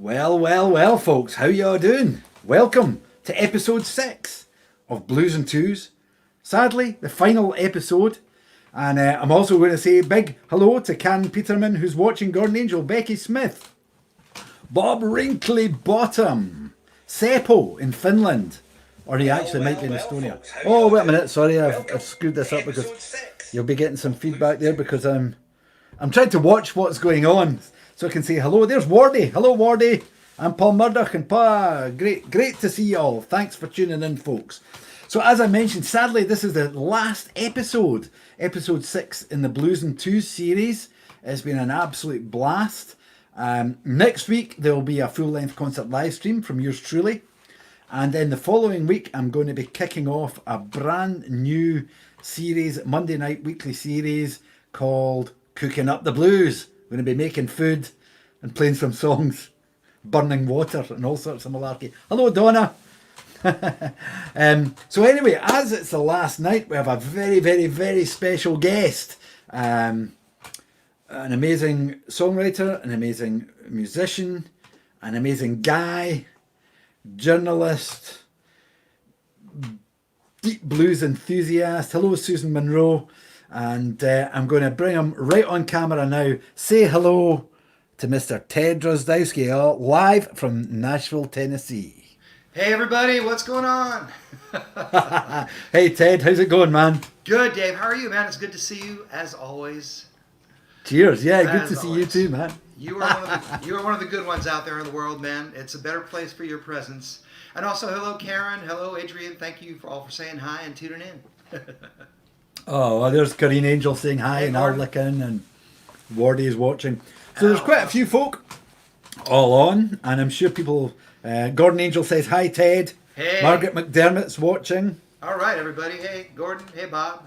Well, folks, how y'all doing? Welcome to episode 6 of Blues'n'2s. Sadly, the final episode. And I'm also going to say big hello to Can Peterman, who's watching, Gordon Angel, Becky Smith, Bob Wrinkly Bottom, Seppo in Finland, or he actually might be in Estonia. Oh, wait a minute, sorry, I've screwed this up because you'll be getting some feedback there because I'm trying to watch what's going on so I can say hello. There's Wardy. Hello, Wardy. I'm Paul Murdoch and Pa. Great to see you all. Thanks for tuning in, folks. So as I mentioned, sadly, this is the last episode 6 in the Blues'n'2s series. It's been an absolute blast. Next week, there will be a full-length concert live stream from yours truly. And then the following week, I'm going to be kicking off a brand new series, Monday night weekly series called Cooking Up the Blues. We're going to be making food and playing some songs, burning water and all sorts of malarkey. Hello, Donna. So anyway, as it's the last night, we have a very special guest. An amazing songwriter, an amazing musician, an amazing guy, journalist, deep blues enthusiast. Hello, Susan Monroe. And I'm going to bring him right on camera now. Say hello to Mr. Ted Drozdowski, live from Nashville, Tennessee. Hey everybody, what's going on? Hey Ted, how's it going, man? Good, Dave. How are you, man? It's good to see you as always. Cheers. Yeah, good to see you too, man. You are one of the good ones out there in the world, man. It's a better place for your presence. And also, hello Karen, hello Adrian. Thank you all for saying hi and tuning in. Oh, well, there's Corinne Angel saying hi, and Arlekin, and Wardy is watching. So there's quite a few folk all on, and I'm sure people... Gordon Angel says, hi, Ted. Hey. Margaret McDermott's watching. All right, everybody. Hey, Gordon. Hey, Bob.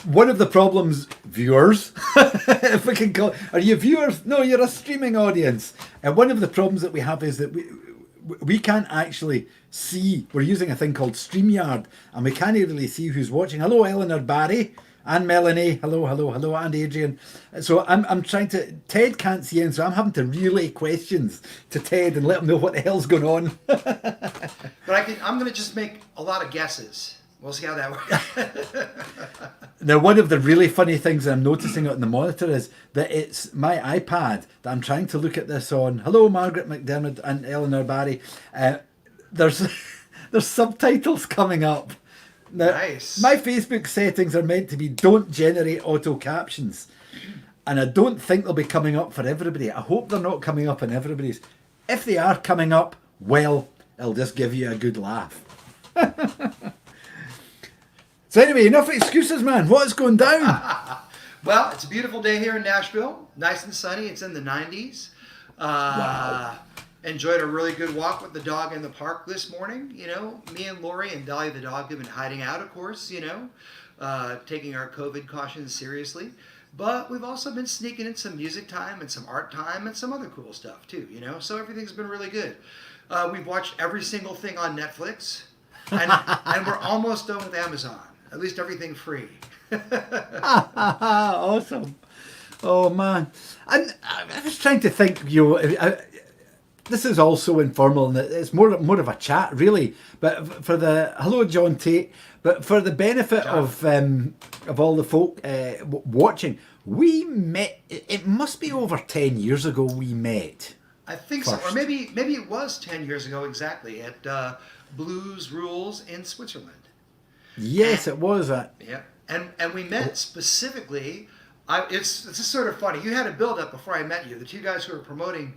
One of the problems, viewers, if we can call... Are you viewers? No, you're a streaming audience. And one of the problems that we have is that we can't actually see. We're using a thing called StreamYard, and we can't really see who's watching. Hello, Eleanor Barry. And Melanie, hello, and Adrian. So I'm trying to... Ted can't see in, so I'm having to relay questions to Ted and let him know what the hell's going on. But I'm going to just make a lot of guesses. We'll see how that works. Now, one of the really funny things that I'm noticing on the monitor is that it's my iPad that I'm trying to look at this on. Hello, Margaret McDermott and Eleanor Barry. There's subtitles coming up. Now, nice. My Facebook settings are meant to be don't generate auto captions. And I don't think they'll be coming up for everybody. I hope they're not coming up on everybody's. If they are coming up, well, it'll just give you a good laugh. So anyway, enough excuses, man. What is going down? Well, it's a beautiful day here in Nashville. Nice and sunny. It's in the 90s. Wow. Enjoyed a really good walk with the dog in the park this morning. You know, me and Lori and Dolly the dog have been hiding out, of course, you know, taking our COVID cautions seriously. But we've also been sneaking in some music time and some art time and some other cool stuff too, you know. So everything's been really good. We've watched every single thing on Netflix, and we're almost done with Amazon. At least everything free. Awesome. Oh man, I was trying to think. This is also informal, and it's more of a chat, really. But for the hello, John Tate. But for the benefit of all the folk watching, we met. It must be over 10 years ago we met. I think first. So, or maybe it was 10 years ago exactly at Blues Rules in Switzerland. Yes, it was that. Yeah, and we met specifically. It's just sort of funny. You had a build up before I met you. The two guys who were promoting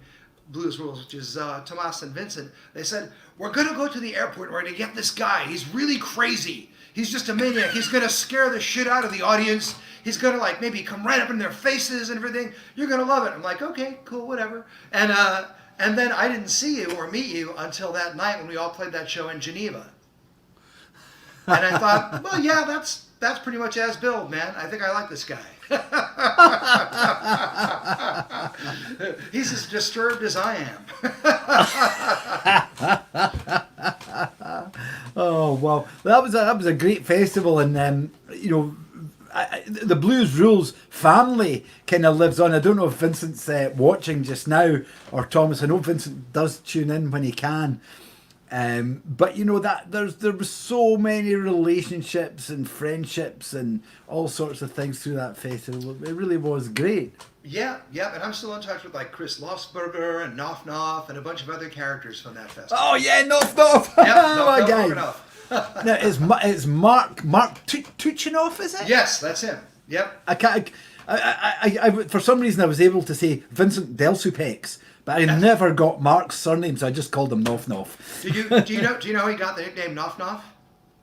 Blues Rules, which is Tomas and Vincent, they said, we're going to go to the airport and we're going to get this guy. He's really crazy. He's just a maniac. He's going to scare the shit out of the audience. He's going to like maybe come right up in their faces and everything. You're going to love it. I'm like, okay, cool, whatever. And then I didn't see you or meet you until that night when we all played that show in Geneva. And I thought, well, yeah, that's pretty much as billed, man. I think I like this guy. He's as disturbed as I am. Oh wow, that was a great festival, and you know, the Blues Rules family kind of lives on. I don't know if Vincent's watching just now, or Thomas. I know Vincent does tune in when he can. But you know that there was so many relationships and friendships and all sorts of things through that festival. It really was great. Yeah, and I'm still in touch with like Chris Lofsberger and Noff Noff and a bunch of other characters from that festival. Oh yeah, Noff Noff! Yep, My Noff guy. Noff. Now it's Mark Tuchinoff, is it? Yes, that's him. Yep. I for some reason I was able to say Vincent Delsupex, but I never got Mark's surname, so I just called him Noff Noff. Do you know how he got the nickname Noff Noff?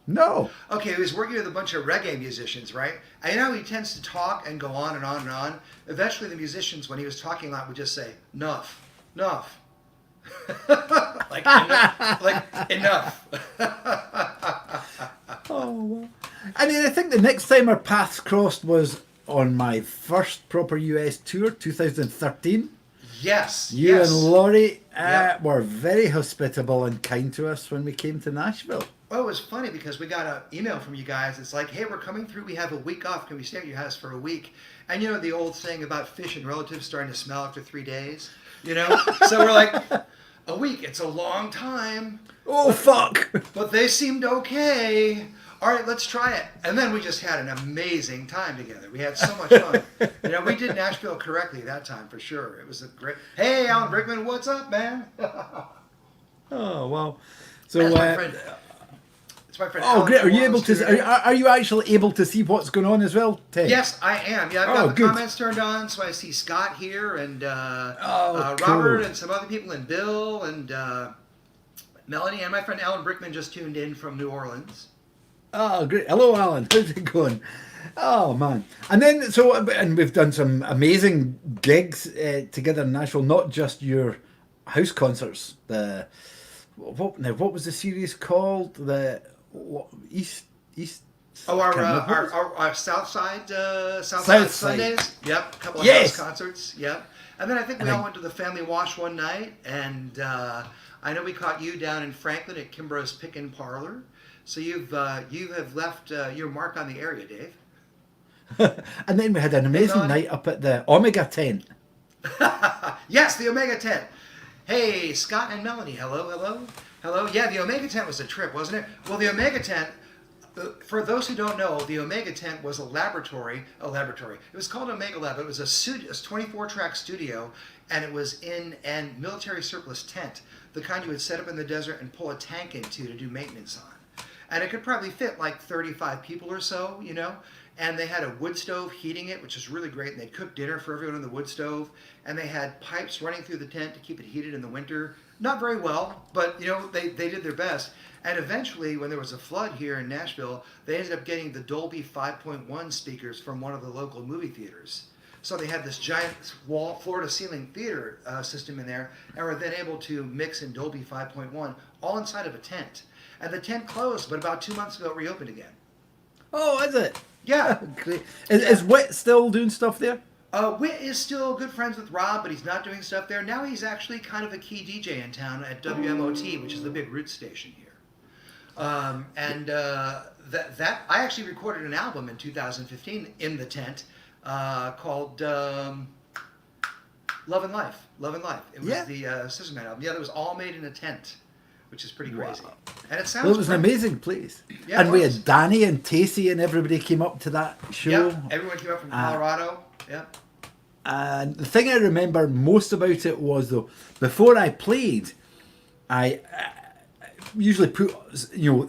No. Okay, he was working with a bunch of reggae musicians, right? And you know how he tends to talk and go on and on and on? Eventually the musicians, when he was talking a lot, would just say, Nuff, Nuff. like enough. Oh, well. I mean, I think the next time our paths crossed was on my first proper US tour, 2013. Yes. You and Laurie were very hospitable and kind to us when we came to Nashville. Well, it was funny because we got an email from you guys. It's like, hey, we're coming through. We have a week off. Can we stay at your house for a week? And you know the old thing about fish and relatives starting to smell after 3 days? You know? So we're like, a week. It's a long time. Oh, fuck. But they seemed okay. All right, let's try it. And then we just had an amazing time together. We had so much fun. You know, we did Nashville correctly that time for sure. It was a great. Hey, Alan Brickman, what's up, man? Oh, well. So, That's my friend. It's my friend. Oh, Alan great. Are you able Too. to? Are you actually able to see what's going on as well, Ted? Yes, I am. Yeah, I've got the good. comments turned on, so I see Scott here and cool. Robert and some other people, and Bill and Melanie, and my friend Alan Brickman just tuned in from New Orleans. Oh, great. Hello, Alan. How's it going? Oh, man. And then, and we've done some amazing gigs together in Nashville, not just your house concerts. What was the series called? The East. Oh, our South Side Sundays. Yep, a couple of house concerts. Yep. And then I think we all went to the Family Wash one night, and I know we caught you down in Franklin at Kimbrough's Pickin' Parlor. So you have left your mark on the area, Dave. And then we had an amazing night up at the Omega tent. Yes, the Omega tent. Hey, Scott and Melanie, hello. Yeah, the Omega tent was a trip, wasn't it? Well, the Omega tent, for those who don't know, the Omega tent was a laboratory. It was called Omega Lab. It was a 24-track studio, and it was in a military surplus tent, the kind you would set up in the desert and pull a tank into to do maintenance on. And it could probably fit like 35 people or so, you know. And they had a wood stove heating it, which is really great. And they'd cook dinner for everyone in the wood stove. And they had pipes running through the tent to keep it heated in the winter. Not very well, but, you know, they did their best. And eventually, when there was a flood here in Nashville, they ended up getting the Dolby 5.1 speakers from one of the local movie theaters. So they had this giant floor-to-ceiling theater system in there, and were then able to mix in Dolby 5.1 all inside of a tent. And the tent closed, but about 2 months ago it reopened again. Oh, is it? Yeah. Great. Is Whit still doing stuff there? Whit is still good friends with Rob, but he's not doing stuff there. Now he's actually kind of a key DJ in town at WMOT, which is the big roots station here. That I actually recorded an album in 2015 in the tent called Love and Life. It was the Sister Man album. Yeah, that was all made in a tent, which is pretty crazy. Wow. And it sounds Well, it was an amazing place. Yeah, and we had Danny and Tacey and everybody came up to that show. Yeah, everyone came up from Colorado. Yeah. And the thing I remember most about it was, though, before I played, I usually put,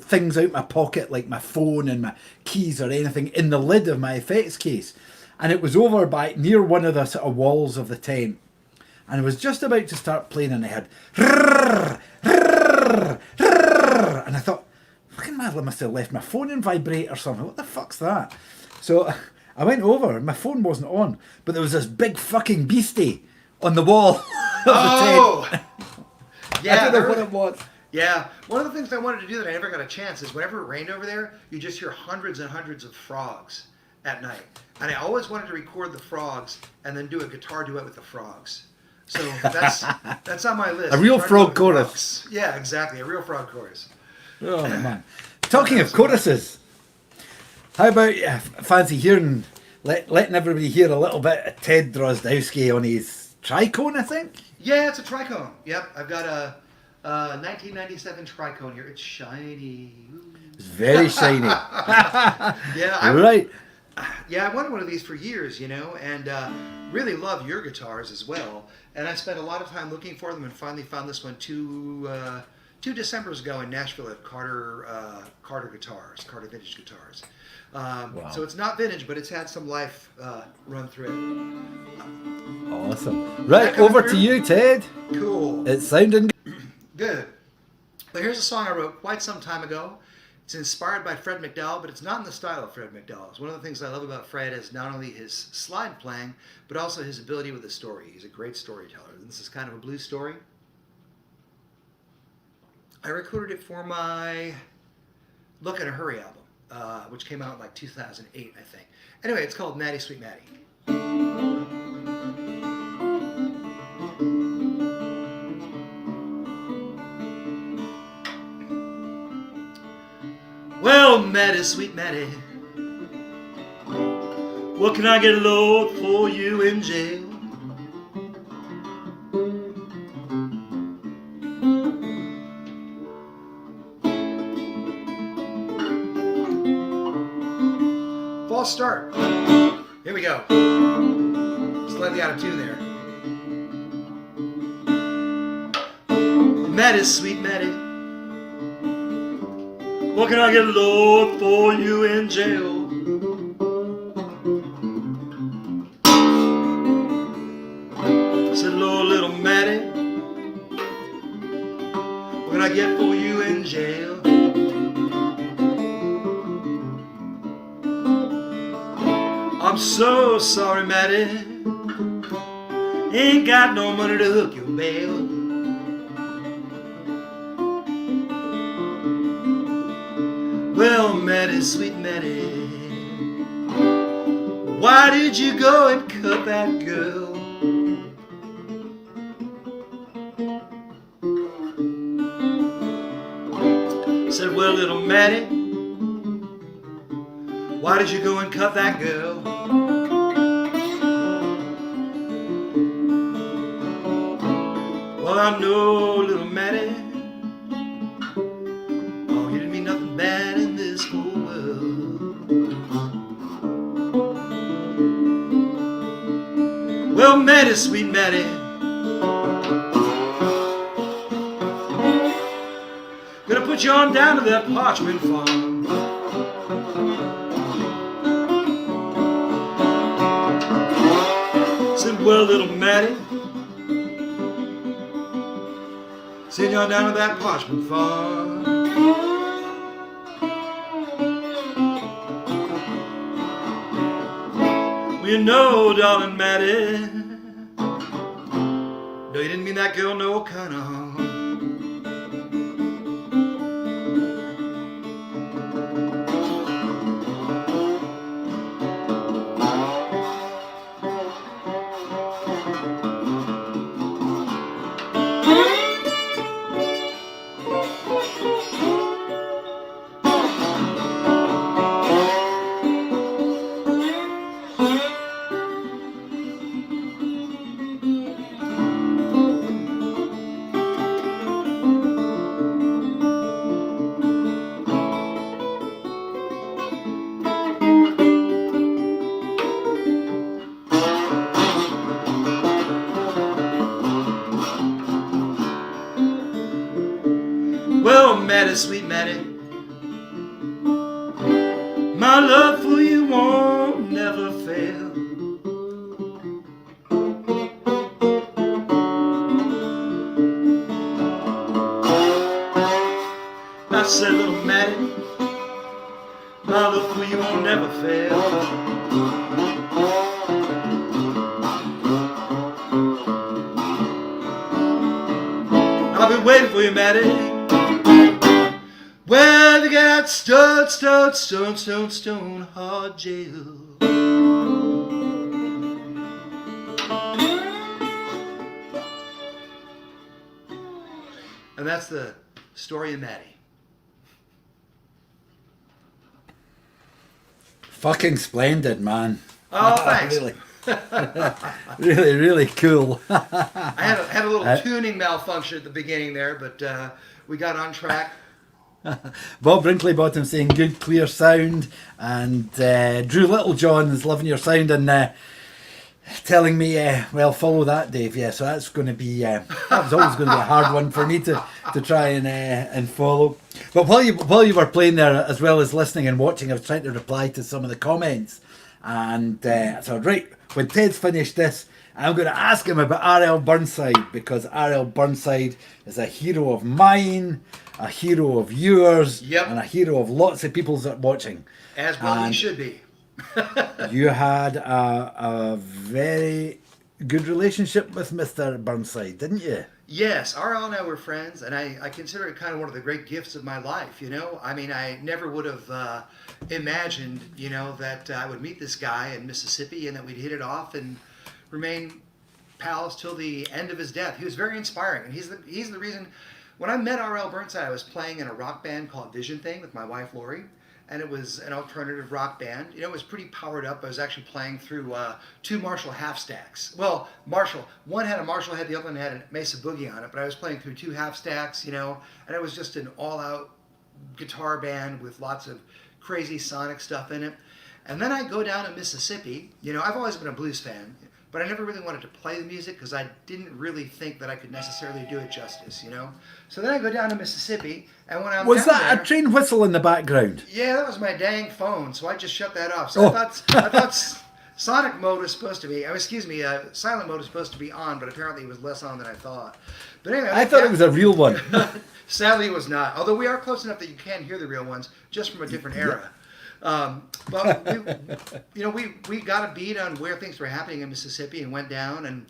things out my pocket, like my phone and my keys or anything, in the lid of my effects case. And it was over near one of the sort of walls of the tent. And I was just about to start playing, and I had and I thought, fucking mad, I must have left my phone in vibrate or something. What the fuck's that? So I went over, and my phone wasn't on, but there was this big fucking beastie on the wall of the tent. Yeah, I don't know what it was. Yeah, one of the things I wanted to do that I never got a chance is whenever it rained over there, you just hear hundreds and hundreds of frogs at night. And I always wanted to record the frogs and then do a guitar duet with the frogs. So that's on my list. A real frog chorus. Yeah, exactly. A real frog chorus. Oh, man. Talking of choruses, How about fancy hearing, letting everybody hear a little bit of Ted Drozdowski on his tricone, I think? Yeah, it's a tricone. Yep, I've got a 1997 tricone here. It's shiny. Ooh. It's very shiny. Yeah, Right. Yeah, I wanted one of these for years, and really love your guitars as well. And I spent a lot of time looking for them, and finally found this one two Decembers ago in Nashville at Carter Vintage Guitars. Wow. So it's not vintage, but it's had some life run through it. Awesome. Right, coming over through? to you, Ted. Cool. It's sounding Good. But here's a song I wrote quite some time ago. It's inspired by Fred McDowell, but it's not in the style of Fred McDowell's. One of the things I love about Fred is not only his slide playing, but also his ability with the story. He's a great storyteller. This is kind of a blues story. I recorded it for my Look in a Hurry album, which came out in like 2008, I think. Anyway, it's called Maddie Sweet Maddie. Well, Maddie, sweet Maddie, what can I get, Lord, for you in jail? False start. Here we go. Slightly out of tune there. Maddie, sweet Maddie, what can I get, Lord, for you in jail? Said, Lord, little Maddie, what can I get for you in jail? I'm so sorry, Maddie, ain't got no money to hook your bail. Well, Maddie, sweet Maddie, why did you go and cut that girl? Said, well, little Maddie, why did you go and cut that girl? Well, I know, little Maddie, oh, you didn't mean nothing bad in this whole world. Well, Maddie, sweet Maddie, gonna put you on down to that parchment farm. Said, well, little Maddie, send you on down to that parchment farm. Well, you know, darling Maddie, no, you didn't mean that girl no kind of harm. Well, Maddie, sweet Maddie, my love for you won't never fail. I said, little Maddie, my love for you won't never fail. I've been waiting for you, Maddie. Well, you got stone hard jail. And that's the story of Maddie. fucking splendid, man. Oh, thanks. Really, really, really cool. I had a little tuning malfunction at the beginning there, but we got on track. Bob Brinkley Bottom saying good clear sound, and Drew Littlejohn is loving your sound and telling me well, follow that, Dave. Yeah, so that's going to be that was always going to be a hard one for me to try and follow. But while you were playing there, as well as listening and watching, I was trying to reply to some of the comments, and so right when Ted's finished this, I'm going to ask him about R.L. Burnside, because R.L. Burnside is a hero of mine, a hero of yours, Yep. and a hero of lots of people's that are watching. As well he should be. You had a very good relationship with Mr. Burnside, didn't you? Yes, RL and I were friends, and I consider it kind of one of the great gifts of my life, you know? I mean, I never would have imagined, you know, that I would meet this guy in Mississippi and that we'd hit it off and remain pals till the end of his death. He was very inspiring, and he's the reason. When I met R.L. Burnside, I was playing in a rock band called Vision Thing with my wife Lori, and it was an alternative rock band. You know, it was pretty powered up. I was actually playing through two Marshall half stacks. Well, one had a Marshall head, the other one had a Mesa Boogie on it, but I was playing through two half stacks, you know, and it was just an all-out guitar band with lots of crazy sonic stuff in it. And then I go down to Mississippi. You know, I've always been a blues fan, but I never really wanted to play the music because I didn't really think that I could necessarily do it justice, you know? So then I go down to Mississippi, and when I'm Was down that there, a train whistle in the background? yeah, that was my dang phone, so I just shut that off. So I thought sonic mode was supposed to be, silent mode was supposed to be on, but apparently it was less on than I thought. But anyway, I thought it was a real one. Sadly, it was not. Although we are close enough that you can hear the real ones, just from a different era. But we got a beat on where things were happening in Mississippi and went down. And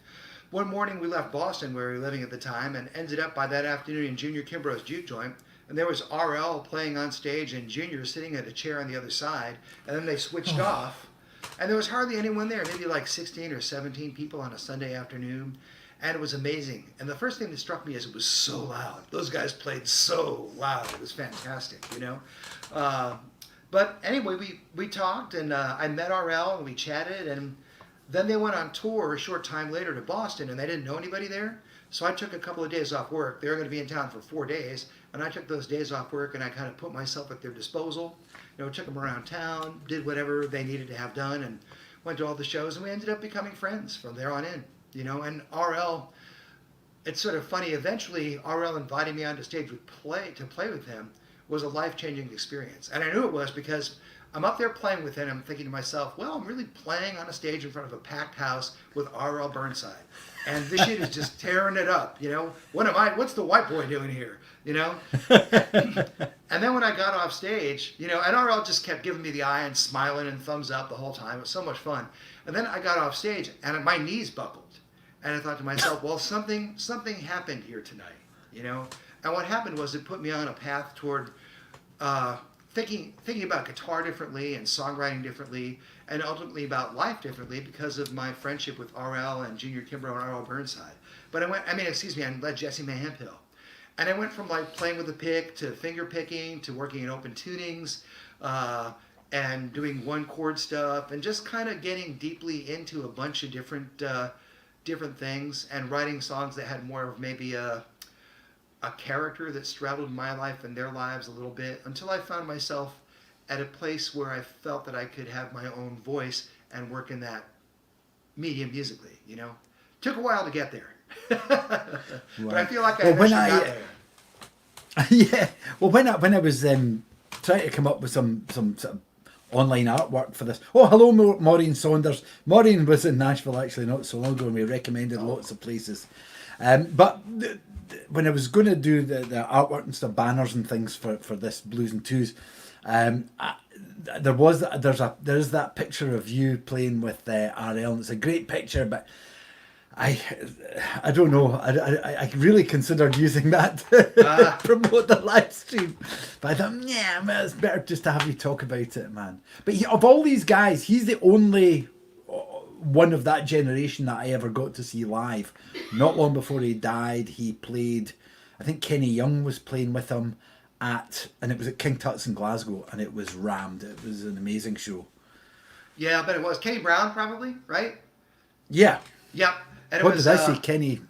one morning we left Boston, where we were living at the time, and ended up by that afternoon in Junior Kimbrough's juke joint. And there was RL playing on stage and Junior sitting at a chair on the other side. And then they switched off. And there was hardly anyone there, maybe like 16 or 17 people on a Sunday afternoon. And it was amazing. And the first thing that struck me is it was so loud. Those guys played so loud. It was fantastic, you know. But anyway, we talked, and I met RL, and we chatted, and then they went on tour a short time later to Boston, and they didn't know anybody there. So I took a couple of days off work. They were going to be in town for 4 days, and I took those days off work, and I kind of put myself at their disposal. You know, took them around town, did whatever they needed to have done, and went to all the shows, and we ended up becoming friends from there on in. You know, and RL, it's sort of funny. Eventually, RL invited me onto stage to play with him. Was a life-changing experience. And I knew it was because I'm up there playing with him, and I'm thinking to myself, well, I'm really playing on a stage in front of a packed house with R.L. Burnside. And this shit is just tearing it up, you know? What's the white boy doing here, you know? And then when I got off stage, you know, and R.L. just kept giving me the eye and smiling and thumbs up the whole time. It was so much fun. And then I got off stage, and my knees buckled. And I thought to myself, well, something happened here tonight, you know? And what happened was it put me on a path toward thinking about guitar differently and songwriting differently, and ultimately about life differently because of my friendship with RL and Junior Kimbrough and R.L. Burnside. But I led Jesse Manhill. And I went from like playing with a pick to finger picking to working in open tunings and doing one chord stuff and just kind of getting deeply into a bunch of different things and writing songs that had more of maybe a character that straddled my life and their lives a little bit until I found myself at a place where I felt that I could have my own voice and work in that medium musically, you know. Took a while to get there. But I feel like I eventually got there. Yeah. Well, when I was trying to come up with some sort of online artwork for this. Oh, hello, Maureen Saunders. Maureen was in Nashville actually not so long ago, and we recommended lots of places. But when I was going to do the artwork and stuff, banners and things for this Blues'n'2s, there is that picture of you playing with RL, and it's a great picture, but I don't know. I really considered using that to promote the live stream, but I thought, yeah, well, it's better just to have you talk about it, man. But of all these guys, he's the only one of that generation that I ever got to see live. Not long before he died, he played, I think Kenny Young was playing with him and it was at King Tut's in Glasgow, and it was rammed. It was an amazing show. Yeah, I bet it was. Kenny Brown, probably, right? Yeah. Yep. And it What was, did I say? Kenny?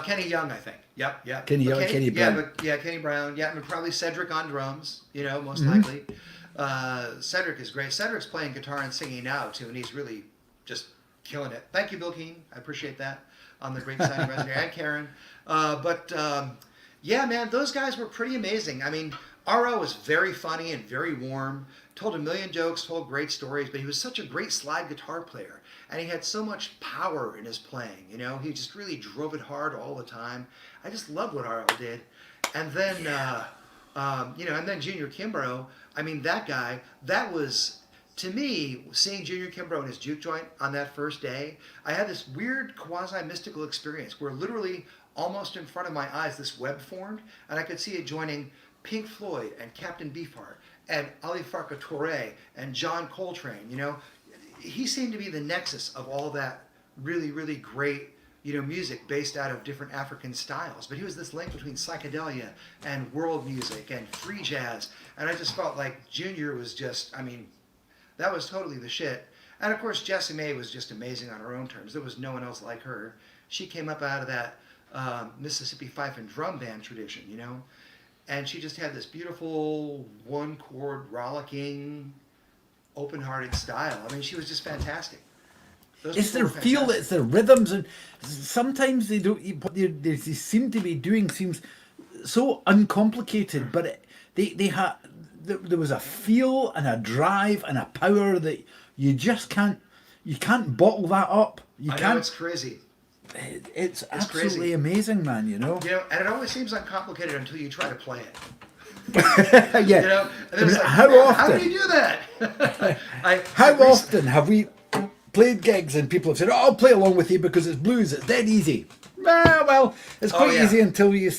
Kenny Young, I think. Yep. Kenny Young, Kenny Brown. Kenny Brown. Yeah, and probably Cedric on drums, most Mm-hmm. likely. Cedric is great. Cedric's playing guitar and singing now, too, and he's really just killing it. Thank you, Bill Keane. I appreciate that on the great signing resume. And Karen. Yeah, man, those guys were pretty amazing. I mean, R.O. was very funny and very warm, told a million jokes, told great stories, but he was such a great slide guitar player. And he had so much power in his playing, He just really drove it hard all the time. I just loved what R.O. did. And then, and then Junior Kimbrough, I mean, that guy, that was... To me, seeing Junior Kimbrough in his juke joint on that first day, I had this weird quasi-mystical experience where literally almost in front of my eyes this web formed, and I could see it joining Pink Floyd and Captain Beefheart and Ali Farka Touré and John Coltrane. He seemed to be the nexus of all that really, really great music based out of different African styles. But he was this link between psychedelia and world music and free jazz, and I just felt like Junior was just, that was totally the shit. And of course, Jessie May was just amazing on her own terms. There was no one else like her. She came up out of that Mississippi fife and drum band tradition, and she just had this beautiful one-chord, rollicking, open-hearted style. She was just fantastic. It's their feel, it's their rhythms, and sometimes they don't. What they seem to be doing seems so uncomplicated, but they had. There was a feel and a drive and a power that you just can't bottle that up. I know, it's crazy. It's absolutely crazy. Amazing, man. And it always seems uncomplicated until you try to play it. Yeah. And it's how often? How do you do that? How often have we played gigs and people have said, "Oh, I'll play along with you because it's blues. It's dead easy." Well, it's quite easy until we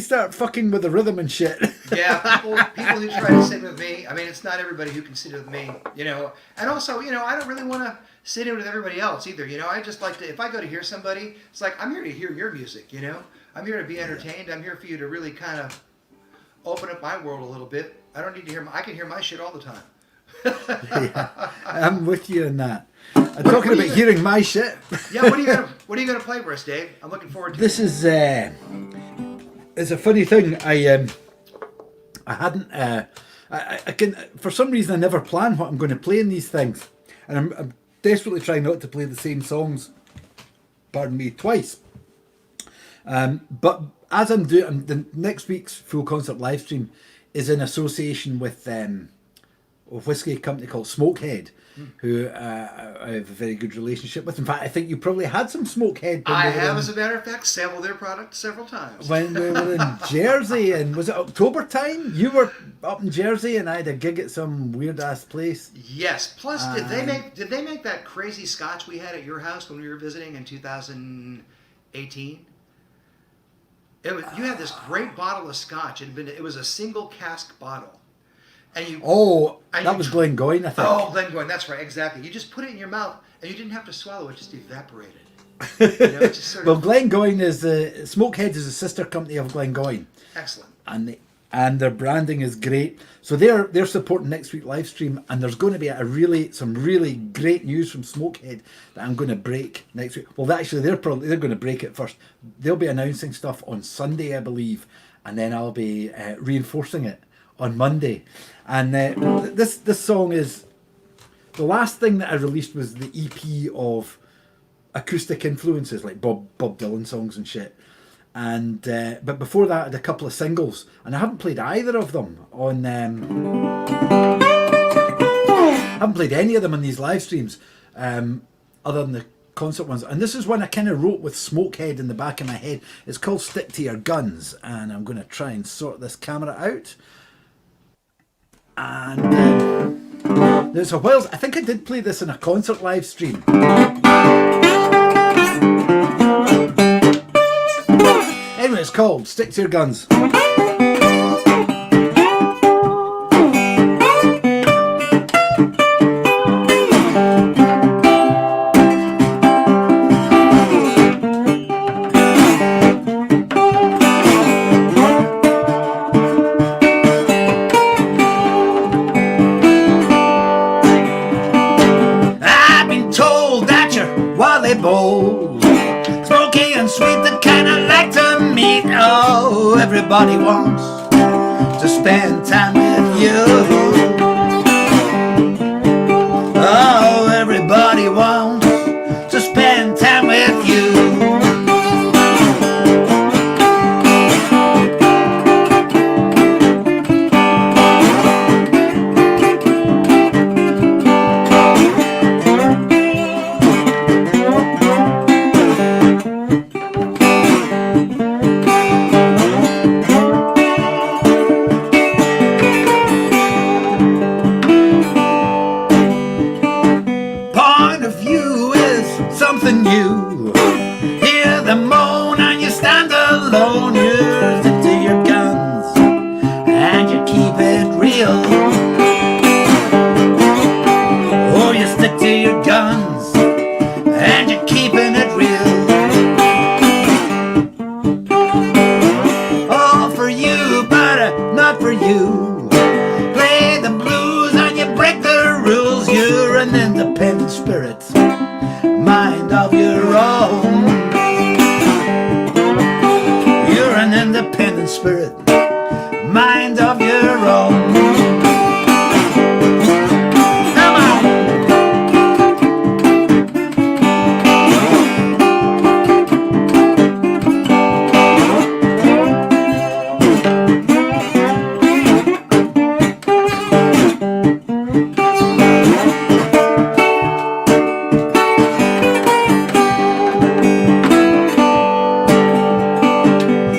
start fucking with the rhythm and shit. Yeah, people who try to sit with me. It's not everybody who can sit with me, And also, I don't really want to sit in with everybody else either. I just like to, if I go to hear somebody, it's like, I'm here to hear your music, I'm here to be entertained. I'm here for you to really kind of open up my world a little bit. I don't need to hear, I can hear my shit all the time. Yeah, I'm with you in that. I'm talking about hearing my shit. Yeah, what are you gonna play for us, Dave? I'm looking forward to this. It's a funny thing. I hadn't. I can, for some reason, I never plan what I'm going to play in these things, and I'm desperately trying not to play the same songs. Pardon me, twice. But as I'm doing, the next week's full concert live stream is in association with a whiskey company called Smokehead, who I have a very good relationship with. In fact, I think you probably had some Smokehead. I have, as a matter of fact, sampled their product several times. When we were in Jersey, and was it October time? You were up in Jersey, and I had a gig at some weird ass place. Yes. Plus, did they make that crazy scotch we had at your house when we were visiting in 2018? You had this great bottle of scotch. It was a single cask bottle. And that was Glengoyne, I think. Oh, Glengoyne, that's right, exactly. You just put it in your mouth, and you didn't have to swallow it; just evaporated. It just sort of... Glengoyne is Smokehead is a sister company of Glengoyne. Excellent. And their branding is great. So they're supporting next week's live stream, and there's going to be some really great news from Smokehead that I'm going to break next week. Well, actually, they're going to break it first. They'll be announcing stuff on Sunday, I believe, and then I'll be reinforcing it on Monday. And this song is the last thing that I released was the EP of acoustic influences like Bob Dylan songs and shit. And but before that, I had a couple of singles, and I haven't played either of them on. I haven't played any of them on these live streams, other than the concert ones. And this is one I kind of wrote with Smokehead in the back of my head. It's called "Stick to Your Guns," and I'm going to try and sort this camera out. And there's a while. I think I did play this in a concert live stream. Anyway, it's called "Stick to Your Guns." bold, smoky and sweet, the kind I like to meet. Oh, everybody wants to spend time with you. Oh, everybody wants to spend time with you. Point of view is something new. Hear them moan and you stand alone. You stick to your guns and you keep it real. Oh, you stick to your guns and you're keeping it real. All for you, but not for you. Play the blues and you break the rules. You're an independent spirit, mind of your own. You're an independent spirit, mind of your own. Come on.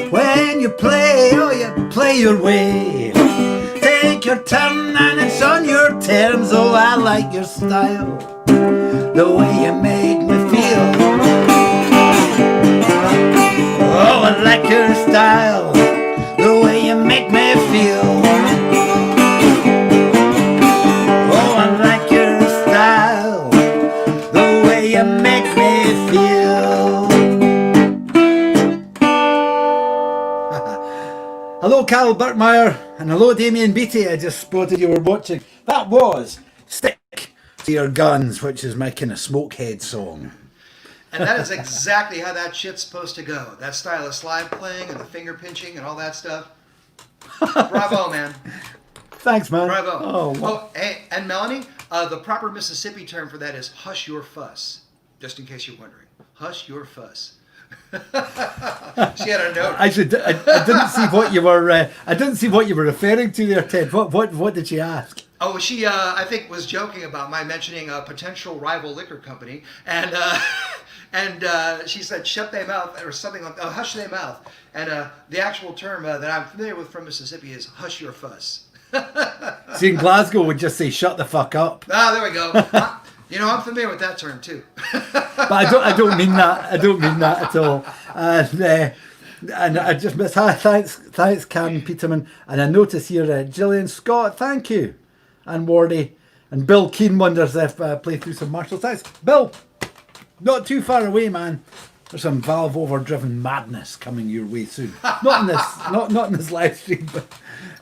When you play, oh, you play your way. Take your turn and it's on your terms. Oh, I like your style, the way you make me feel. Oh, I like your style, the way you make me feel. Oh, I like your style, the way you make me feel. Hello, Carol Burkmeyer, and hello, Damien Beattie. I just spotted you were watching. That was Stick to Your Guns, which is my kind of Smokehead song. And that is exactly how that shit's supposed to go. That style of slide playing and the finger pinching and all that stuff. Bravo, man. Thanks, man. Bravo. Oh, wow. Oh, hey, and Melanie, the proper Mississippi term for that is hush your fuss. Just in case you're wondering. Hush your fuss. She had a note. Actually, I didn't see what you were. I didn't see what you were referring to there, Ted. What did she ask? Oh, she, I think, was joking about my mentioning a potential rival liquor company, and she said, "Shut their mouth," or something like, "Oh, hush their mouth." And the actual term that I'm familiar with from Mississippi is "hush your fuss." See, in Glasgow, would just say "shut the fuck up." Ah, there we go. You know, I'm familiar with that term too. But I don't mean that. I don't mean that at all. And I just miss. Hi, thanks, Cam Peterman. And I notice here, Gillian Scott, thank you, and Wardy, and Bill Keane wonders if I play through some Marshall. Thanks, Bill. Not too far away, man. There's some Valve overdriven madness coming your way soon. Not in this, not in this live stream, but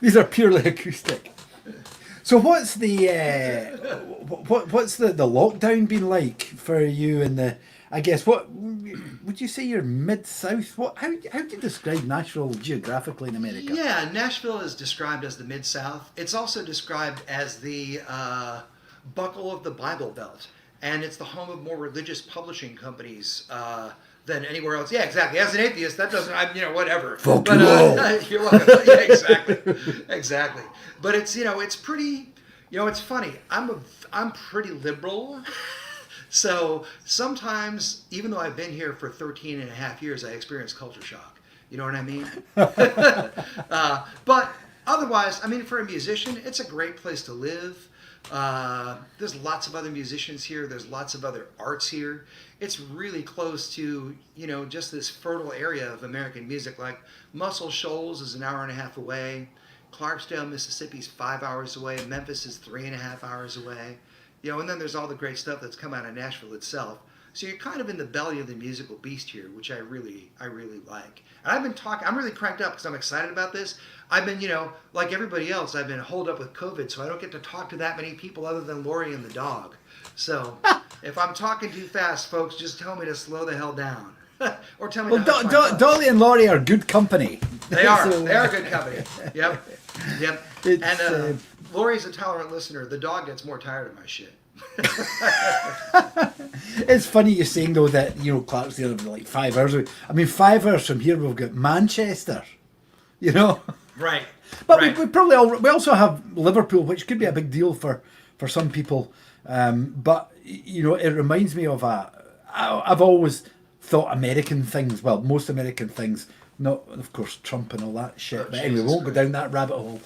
these are purely acoustic. So what's the lockdown been like for you in the? I guess what would you say you're mid-south? How do you describe Nashville geographically in America? Yeah, Nashville is described as the Mid-South. It's also described as the buckle of the Bible Belt, and it's the home of more religious publishing companies than anywhere else. Yeah, exactly. As an atheist, that doesn't, whatever. Fuck you all. You're welcome. Yeah, exactly. But it's, it's pretty, it's funny. I'm pretty liberal. So sometimes, even though I've been here for 13 and a half years, I experience culture shock. You know what I mean? But otherwise, for a musician, it's a great place to live. There's lots of other musicians here. There's lots of other arts here. It's really close to, just this fertile area of American music. Like Muscle Shoals is an hour and a half away. Clarksdale, Mississippi is 5 hours away. Memphis is 3.5 hours away. And then there's all the great stuff that's come out of Nashville itself. So you're kind of in the belly of the musical beast here, which I really like. And I've been talking. I'm really cranked up because I'm excited about this. I've been, like everybody else, I've been holed up with COVID, so I don't get to talk to that many people other than Lori and the dog. So if I'm talking too fast, folks, just tell me to slow the hell down. Or tell me to hush my thoughts. Dolly and Laurie are good company. They are. They are good company. Yep. And Lori's a tolerant listener. The dog gets more tired of my shit. It's funny you saying though that Clarksdale would be like 5 hours away. I mean, 5 hours from here we've got Manchester. Right. But right. We also have Liverpool, which could be a big deal for some people. But it reminds me of I've always thought American things. Well, most American things. Not, of course, Trump and all that shit. But anyway, we won't go down that rabbit hole.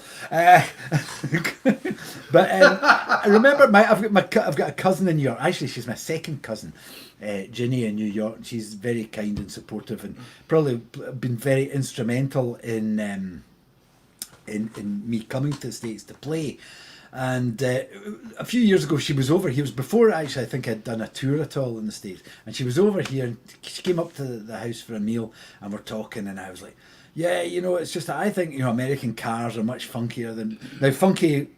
But I remember I've got a cousin in New York. Actually, she's my second cousin, Ginny in New York. She's very kind and supportive, and probably been very instrumental in me coming to the States to play. And a few years ago, she was over here. It was before actually I think I'd done a tour at all in the States. And she was over here, and she came up to the house for a meal, and we're talking, and I was like, yeah, it's just that I think, American cars are much funkier than... Now, funky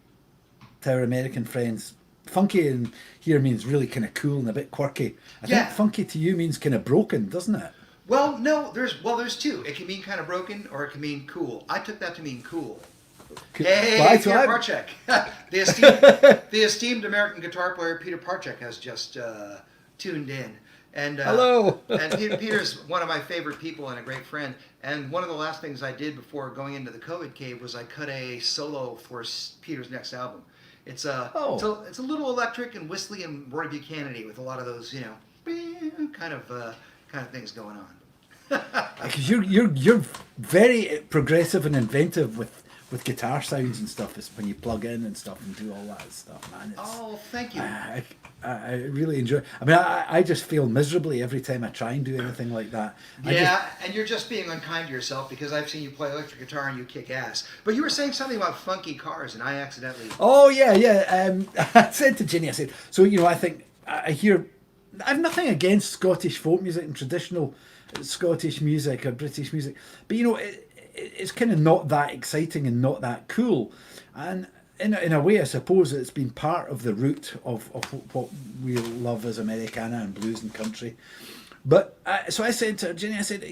to our American friends, funky in here means really kind of cool and a bit quirky. I think funky to you means kind of broken, doesn't it? Well, no, there's two. It can mean kind of broken, or it can mean cool. I took that to mean cool. Hey, Peter Parchek. The esteemed American guitar player Peter Parchek has just tuned in. And hello. And Peter's one of my favorite people and a great friend. And one of the last things I did before going into the COVID cave was I cut a solo for Peter's next album. It's a little electric and whistly and Roy Buchanan-y with a lot of those kind of things going on. Because you're very progressive and inventive with guitar sounds and stuff. Is when you plug in and stuff and do all that stuff, man. Thank you. I really enjoy. I mean, I just feel miserably every time I try and do anything like that. And you're just being unkind to yourself because I've seen you play electric guitar and you kick ass. But you were saying something about funky cars, and I accidentally. Oh yeah. I said to Ginny, I said, so I think I hear. I have nothing against Scottish folk music and traditional Scottish music or British music, but it's kind of not that exciting and not that cool. And in a way, I suppose it's been part of the root of what we love as Americana and blues and country. But so I said to Jenny, I said,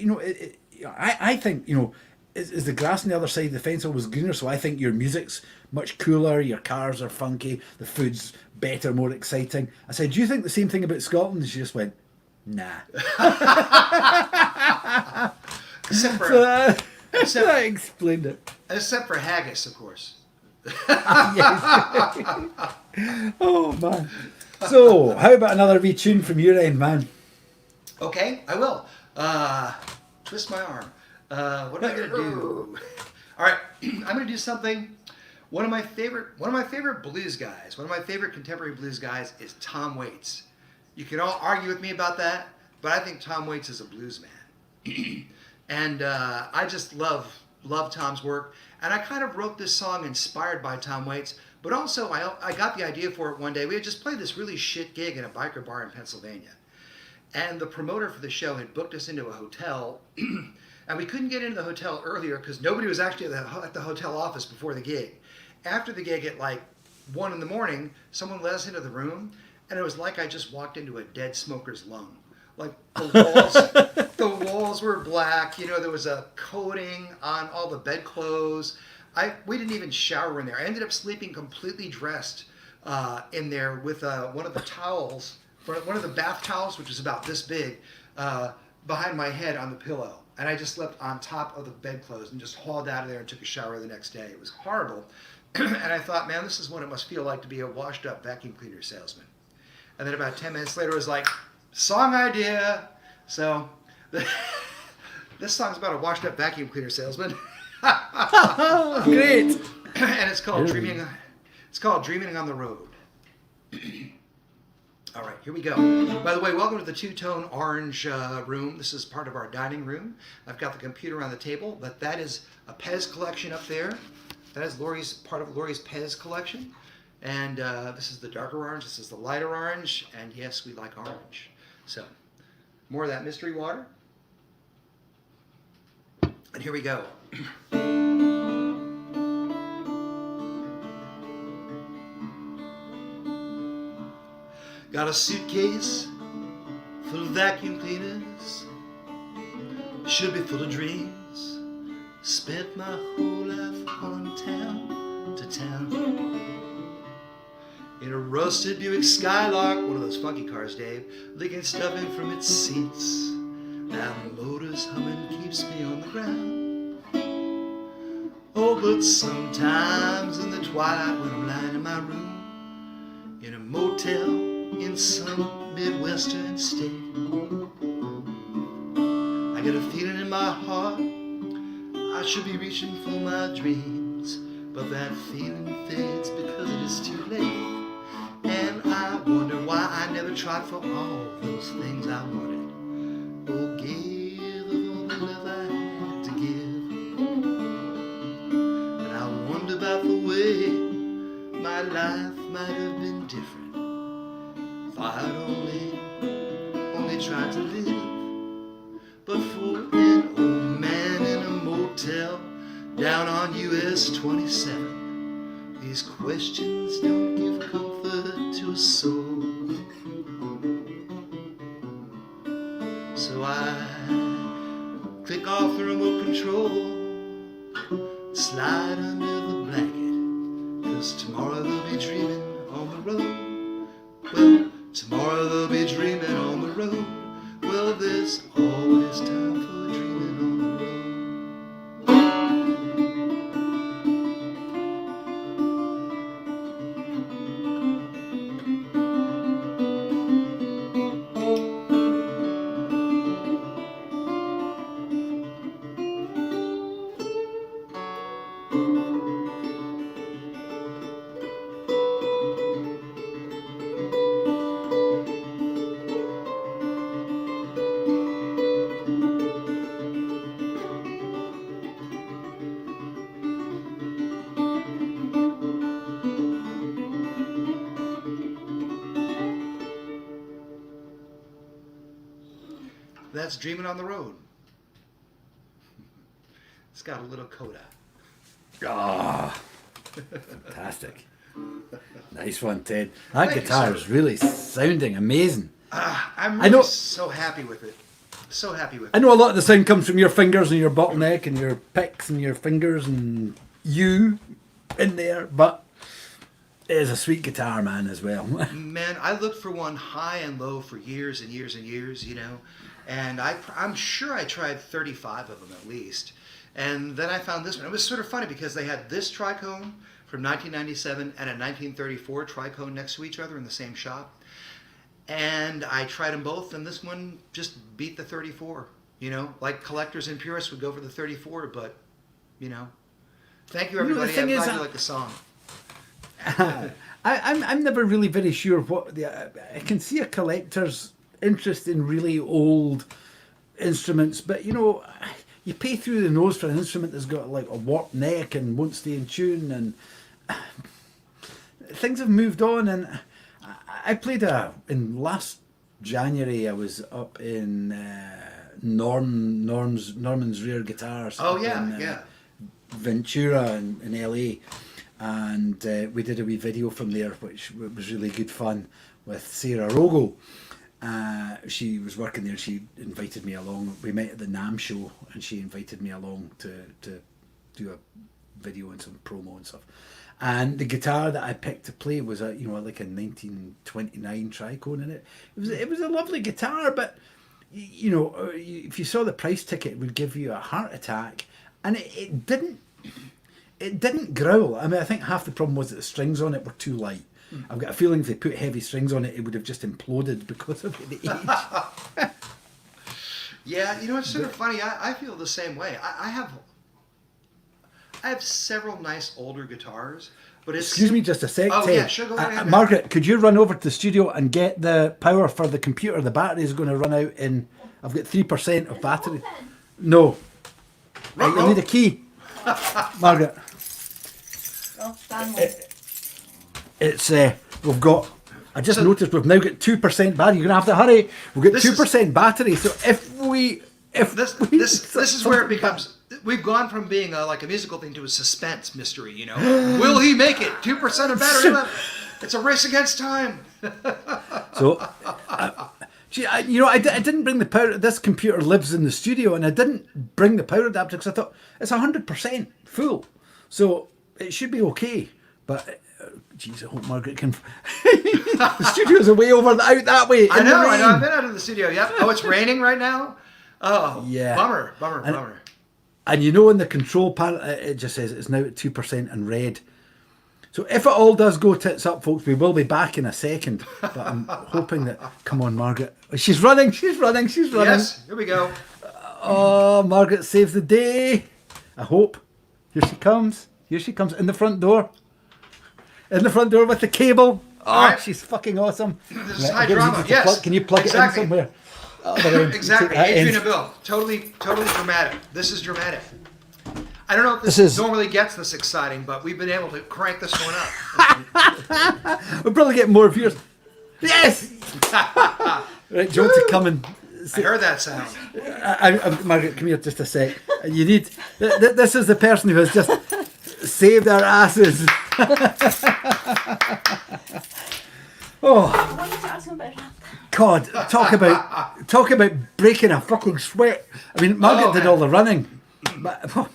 I think, is the grass on the other side of the fence always greener? So I think your music's much cooler, your cars are funky, the food's better, more exciting. I said, do you think the same thing about Scotland? And she just went, nah. I explained it. Except for haggis, of course. Oh, man. So, how about another wee tune from your end, man? Okay, I will. Twist my arm. What am I going to do? All right, I'm going to do something. One of my favorite blues guys, one of my favorite contemporary blues guys is Tom Waits. You can all argue with me about that, but I think Tom Waits is a blues man. And I just love Tom's work. And I kind of wrote this song inspired by Tom Waits, but also I got the idea for it one day. We had just played this really shit gig in a biker bar in Pennsylvania. And the promoter for the show had booked us into a hotel. And we couldn't get into the hotel earlier because nobody was actually at the hotel office before the gig. After the gig at like 1 a.m, someone let us into the room, and it was like I just walked into a dead smoker's lung. Like the walls were black. There was a coating on all the bedclothes. We didn't even shower in there. I ended up sleeping completely dressed in there with one of the towels, one of the bath towels, which was about this big, behind my head on the pillow. And I just slept on top of the bedclothes and just hauled out of there and took a shower the next day. It was horrible. And I thought, man, this is what it must feel like to be a washed up vacuum cleaner salesman. And then about 10 minutes later, it was like, song idea. So this song's about a washed up vacuum cleaner salesman. Great. And it's called Dreaming. It's called Dreaming on the Road. All right, here we go. By the way, welcome to the two-tone orange room. This is part of our dining room. I've got the computer on the table, but that is a Pez collection up there. That is part of Lori's Pez collection. And this is the darker orange. This is the lighter orange. And yes, we like orange. So, more of that mystery water. And here we go. Got a suitcase full of vacuum cleaners. Should be full of dreams. Spent my whole life hauling town to town. In a rusted Buick Skylark, one of those funky cars, Dave, licking stuffing from its seats. That motor's humming keeps me on the ground. Oh, but sometimes in the twilight when I'm lying in my room, in a motel in some Midwestern state, I get a feeling in my heart I should be reaching for my dreams, but that feeling fades because it is too late. And I wonder why I never tried for all those things I wanted. Oh, give of all the love I had to give. And I wonder about the way my life might have been different if I had only tried to live. But for an old man in a motel down on US 27, these questions don't give comfort to a soul. So I click off the remote control, slide under the blanket, 'cause tomorrow they'll be dreaming on the road. Well, tomorrow they'll be dreaming on the road. Well, there's always time for dreaming on the road. That's Dreaming on the Road. It's got a little coda. Ah, fantastic. Nice one, Ted. That Thank you, guitar sir. is really sounding amazing. I'm I know- really so happy with it. So happy with I it. know a lot of the sound comes from your fingers and your bottleneck and your picks and your fingers and you in there, but it is a sweet guitar, man, as well. Man, I looked for one high and low for years and years and years, you know. And I'm sure I tried 35 of them at least. And then I found this one. It was sort of funny because they had this tricone from 1997 and a 1934 tricone next to each other in the same shop. And I tried them both, and this one just beat the 34. You know, like collectors and purists would go for the 34, but, you know. Thank you, You know, the everybody. thing I'm is glad you that- like the song. I'm never really very sure what I can see a collector's interest in really old instruments, but you know, you pay through the nose for an instrument that's got like a warped neck and won't stay in tune, and things have moved on. And I played in last January. I was up in Norman's Rare Guitars. Oh, up yeah, in, yeah. Ventura in LA, and we did a wee video from there, which was really good fun with Sarah Rogo. She was working there. She invited me along. We met at the NAMM show, and she invited me along to do a video and some promo and stuff. And the guitar that I picked to play was like a 1929 tricone in it. It was a lovely guitar, but you know, if you saw the price ticket, it would give you a heart attack, and it didn't. It didn't growl. I mean, I think half the problem was that the strings on it were too light. I've got a feeling if they put heavy strings on it, it would have just imploded because of the age. Yeah, you know, it's sort of funny. I feel the same way. I have several nice older guitars, but it's... Excuse me just a sec, Oh, Ted. yeah, sure, go right ahead. Margaret, could you run over to the studio and get the power for the computer? The battery is going to run out in... I've got 3% of battery. No. Right, you'll need a key. Margaret. Oh, Stanley. It's we've got I just noticed we've now got 2% battery. You're gonna have to hurry. We've got 2% battery. So this is where it becomes. We've gone from being like a musical thing to a suspense mystery. You know, will he make it? 2% of battery left. It's a race against time. So, I didn't bring the power. This computer lives in the studio, and I didn't bring the power adapter because I thought it's 100% full, so it should be okay. But geez, I hope Margaret can. The studio's way out that way. I know. I've been out of the studio. Yep. Oh, it's raining right now. Oh, yeah. Bummer. And in the control panel, it just says it's now at 2% and red. So if it all does go tits up, folks, we will be back in a second. But I'm hoping that... Come on, Margaret. She's running. Yes, here we go. Oh, Margaret saves the day. I hope. Here she comes in the front door. In the front door with the cable. Oh, right. She's fucking awesome. This is high drama, yes. Can you plug it in somewhere? Exactly. Adrian and Bill. Totally dramatic. This is dramatic. I don't know if this normally gets this exciting, but we've been able to crank this one up. We'll probably get more viewers. Yes! Right, do you want to come and... I heard that sound. Margaret, come here just a sec. You need... This is the person who has just saved our asses. God, talk about breaking a fucking sweat. I mean, Margaret did all the running. But,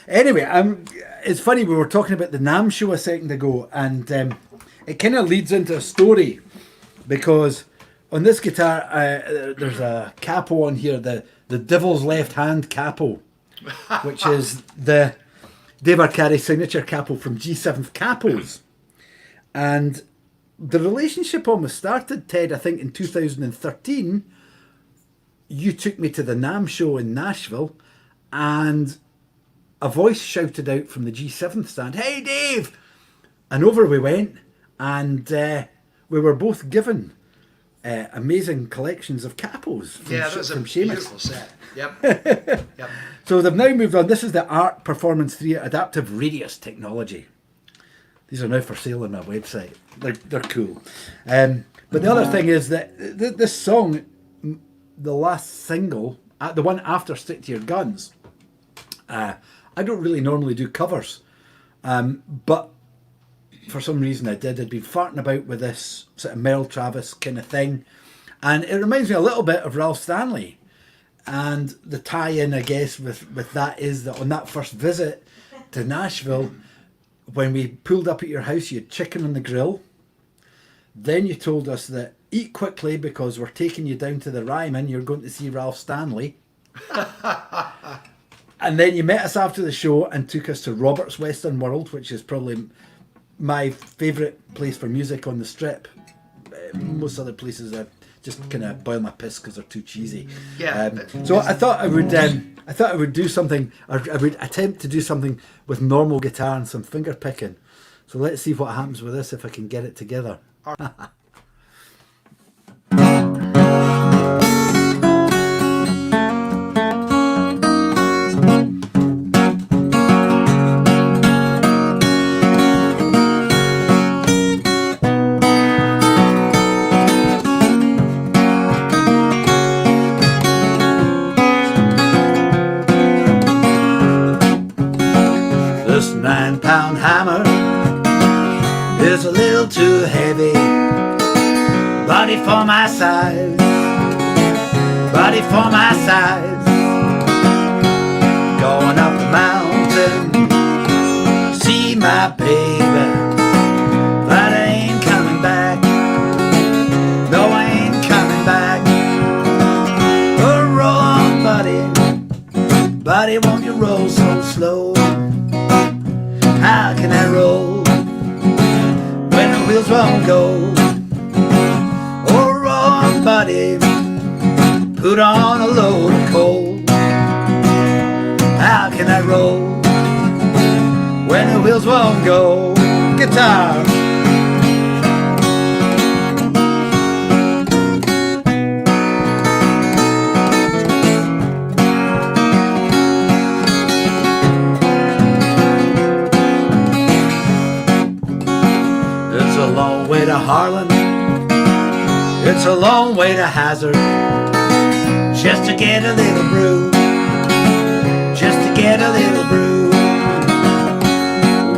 anyway, it's funny, we were talking about the NAMM show a second ago, and it kind of leads into a story, because on this guitar, there's a capo on here, the Devil's Left Hand capo, which is the Dave Arcari signature capo from G7 Capos. And the relationship almost started, Ted, I think in 2013. You took me to the NAMM show in Nashville, and a voice shouted out from the G7 stand, "Hey Dave!" And over we went, and we were both given amazing collections of capos from, that was from a Seamus. Beautiful set. Yep. So they've now moved on. This is the Art Performance 3 Adaptive Radius technology. These are now for sale on my website. They're cool. But the other thing is that this song, the last single, the one after Stick to Your Guns, I don't really normally do covers, but for some reason I did. I'd been farting about with this sort of Merle Travis kind of thing, and it reminds me a little bit of Ralph Stanley. And the tie-in, I guess, with that is that on that first visit to Nashville, when we pulled up at your house, you had chicken on the grill. Then you told us that eat quickly because we're taking you down to the Ryman. You're going to see Ralph Stanley. And then you met us after the show and took us to Robert's Western World, which is probably my favourite place for music on the Strip. Most other places I just kind of boil my piss because they're too cheesy. Yeah. So I thought I would do something, or I would attempt to do something with normal guitar and some finger picking. So let's see what happens with this if I can get it together. This 9-pound hammer is a little too heavy. Body for my size, body for my size. Going up the mountain, see my baby, but I ain't coming back. No, I ain't coming back. Oh, roll on, buddy, buddy, won't you roll so slow? How can I roll when the wheels won't go? Oh, roll, buddy, put on a load of coal. How can I roll when the wheels won't go? Guitar. It's a long way to Harlan It's a long way to Hazard just to get a little brew, just to get a little brew.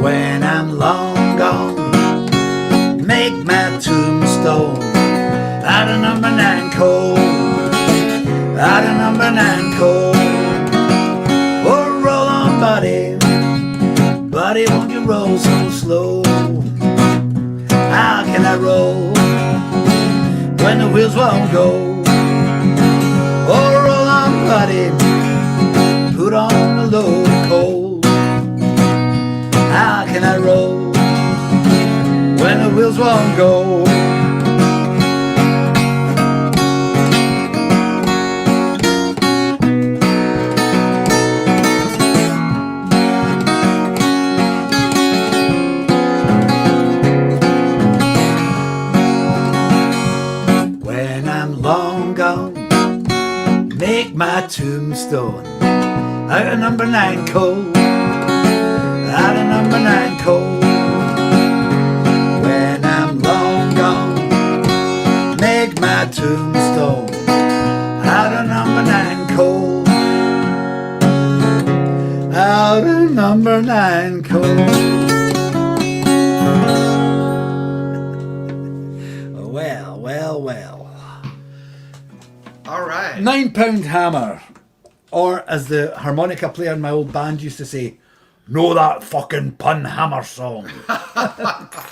When I'm long gone, make my tombstone out of number 9 coal, out of number 9 coal. Oh, roll on, buddy, buddy, won't you roll so slow? How can I roll when the wheels won't go? Oh, roll on, buddy, put on a load of coal. How can I roll when the wheels won't go? When I'm long gone, make my tombstone out of number 9 coal, out of number 9 coal. When I'm long gone, make my tombstone out of number 9 coal, out of number 9 coal. Well, well, well. All right. £9 hammer. Or as the harmonica player in my old band used to say, know that fucking pun hammer song.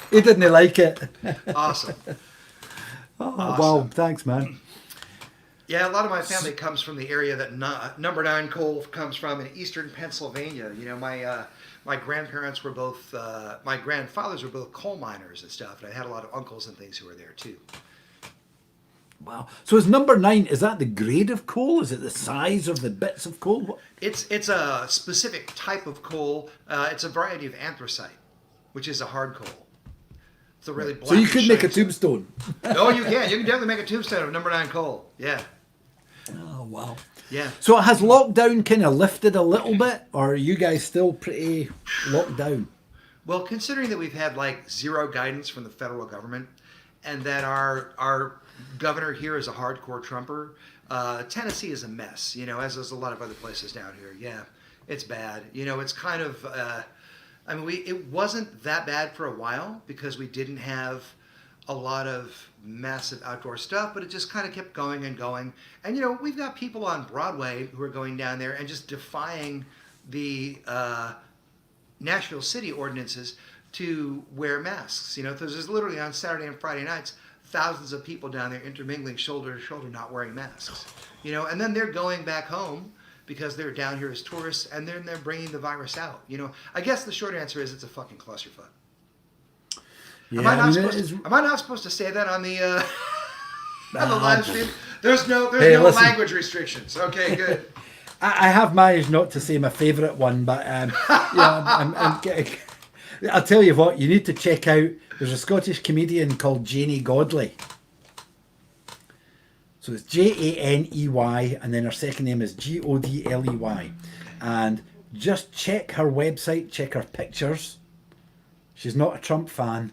He didn't like it. Awesome. Oh, Awesome. wow, thanks, man. Yeah, a lot of my family comes from the area that number 9 coal comes from in eastern Pennsylvania. You know, my grandparents were both, my grandfathers were both coal miners and stuff, and I had a lot of uncles and things who were there too. Wow. So is number 9, is that the grade of coal? Is it the size of the bits of coal? What? It's a specific type of coal. It's a variety of anthracite, which is a hard coal. It's a really black. So you could make a shiny tombstone. Oh, you can. You can definitely make a tombstone of number 9 coal. Yeah. Oh, wow. Yeah. So has lockdown kind of lifted a little bit, or are you guys still pretty locked down? Well, considering that we've had like zero guidance from the federal government, and that our governor here is a hardcore Trumper, Tennessee is a mess, you know, as is a lot of other places down here. Yeah, it's bad. You know, it's kind of, I mean, it wasn't that bad for a while because we didn't have a lot of massive outdoor stuff, but it just kind of kept going and going. And, you know, we've got people on Broadway who are going down there and just defying the Nashville city ordinances to wear masks. You know, there's literally on Saturday and Friday nights, thousands of people down there intermingling shoulder to shoulder, not wearing masks. You know, and then they're going back home because they're down here as tourists, and then they're bringing the virus out. You know, I guess the short answer is it's a fucking clusterfuck. Yeah, am I not supposed to say that on the on the live stream? There's no language restrictions. Okay, good. I have managed not to say my favourite one, but I'll tell you what, you need to check out. There's a Scottish comedian called Janie Godley. So it's Janey, and then her second name is Godley. And just check her website, check her pictures. She's not a Trump fan.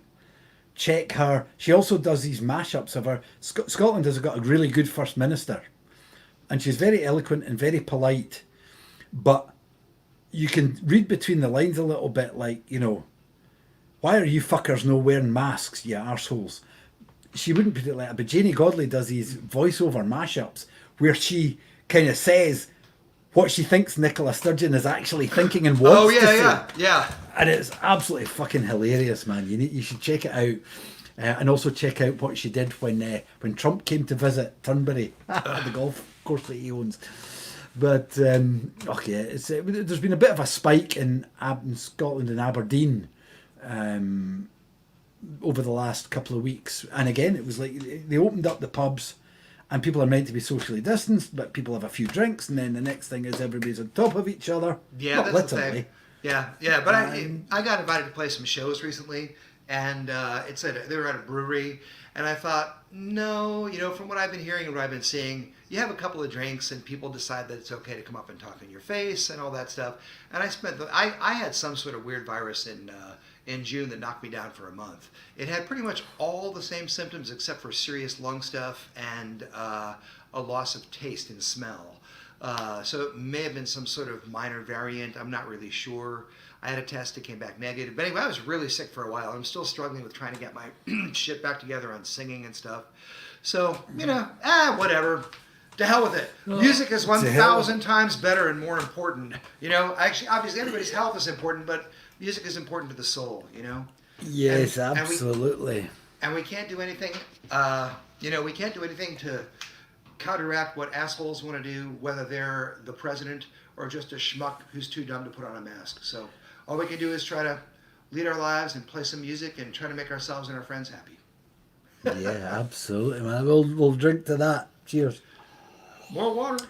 Check her. She also does these mashups of her. Scotland has got a really good First Minister. And she's very eloquent and very polite. But you can read between the lines a little bit, like, you know, why are you fuckers no wearing masks, you arseholes? She wouldn't put it like that, but Janie Godley does these voiceover mashups where she kind of says what she thinks Nicola Sturgeon is actually thinking and wants to say. Yeah. And it's absolutely fucking hilarious, man. You should check it out. And also check out what she did when Trump came to visit Turnberry, the golf course that he owns. But, okay, there's been a bit of a spike in Scotland and Aberdeen over the last couple of weeks. And again, it was like they opened up the pubs and people are meant to be socially distanced, but people have a few drinks, and then the next thing is everybody's on top of each other. Yeah, not that's literally. the thing. Yeah, but I got invited to play some shows recently, and they were at a brewery, and I thought, no, you know, from what I've been hearing and what I've been seeing, you have a couple of drinks and people decide that it's okay to come up and talk in your face and all that stuff. And I had some sort of weird virus in in June that knocked me down for a month. It had pretty much all the same symptoms except for serious lung stuff and a loss of taste and smell. So it may have been some sort of minor variant. I'm not really sure. I had a test, it came back negative. But anyway, I was really sick for a while. I'm still struggling with trying to get my shit back together on singing and stuff. So, whatever. To hell with it. Music is 1,000 times better and more important. Actually, obviously everybody's health is important, but music is important to the soul, Yes, absolutely. And we can't do anything, we can't do anything to counteract what assholes want to do, whether they're the president or just a schmuck who's too dumb to put on a mask. So all we can do is try to lead our lives and play some music and try to make ourselves and our friends happy. Yeah, absolutely, man. We'll drink to that. Cheers. More water.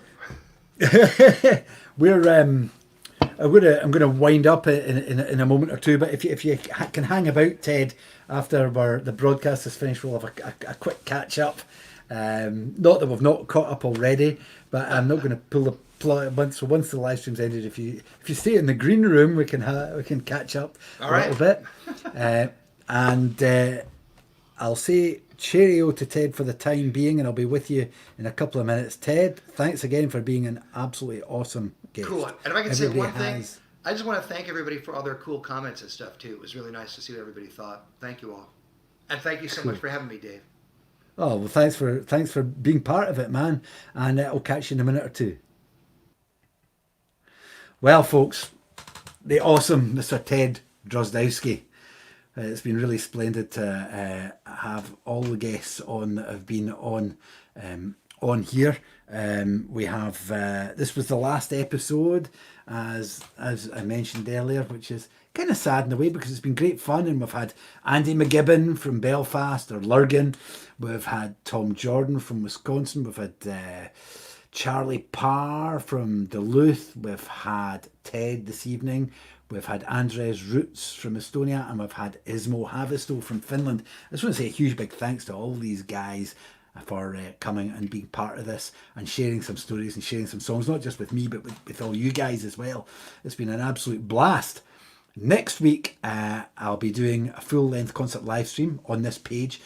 I'm gonna wind up in a moment or two, but if you can hang about, Ted, after the broadcast is finished, we'll have a quick catch up. Not that we've not caught up already, but I'm not going to pull the plug once the live stream's ended. If you stay in the green room, we can catch up little bit, and I'll say cheerio to Ted for the time being, and I'll be with you in a couple of minutes. Ted, thanks again for being an absolutely awesome guest. Cool. And if I can say one thing, I just want to thank everybody for all their cool comments and stuff too. It was really nice to see what everybody thought. Thank you all, and thank you so much for having me, Dave. Oh, well, thanks for being part of it, man. And I'll catch you in a minute or two. Well, folks, the awesome Mr. Ted Drozdowski. It's been really splendid to have all the guests on that have been on here. We have this was the last episode, as I mentioned earlier, which is kind of sad in a way because it's been great fun, and we've had Andy McGibbon from Belfast or Lurgan, we've had Tom Jordan from Wisconsin, we've had Charlie Parr from Duluth, we've had Ted this evening, we've had Andres Roots from Estonia, and we've had Ismo Haavisto from Finland. I just want to say a huge big thanks to all these guys for coming and being part of this and sharing some stories and sharing some songs, not just with me but with all you guys as well. It's been an absolute blast. Next week I'll be doing a full-length concert live stream on this page,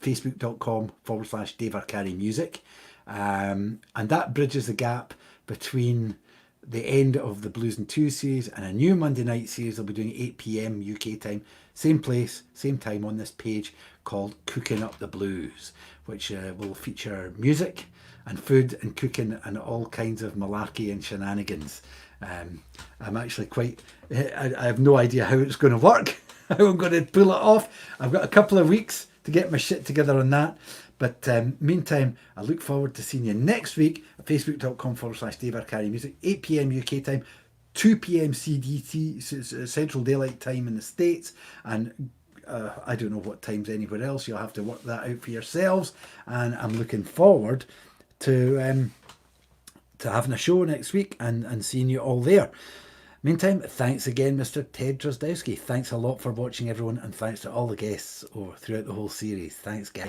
facebook.com/Dave Arcari Music, and that bridges the gap between the end of the Blues'n'2s series and a new Monday night series I'll be doing 8 p.m. UK time, same place, same time on this page, called Cooking Up the Blues, which will feature music and food and cooking and all kinds of malarkey and shenanigans. I'm actually I have no idea how it's going to work, how I'm going to pull it off. I've got a couple of weeks to get my shit together on that. But meantime, I look forward to seeing you next week at facebook.com/Dave Arcari Music, 8 p.m. UK time, 2 p.m. CDT, Central Daylight Time in the States, and I don't know what times anywhere else. You'll have to work that out for yourselves. And I'm looking forward to having a show next week and seeing you all there. Meantime, thanks again, Mr. Ted Drozdowski. Thanks a lot for watching, everyone, and thanks to all the guests throughout the whole series. Thanks, guys.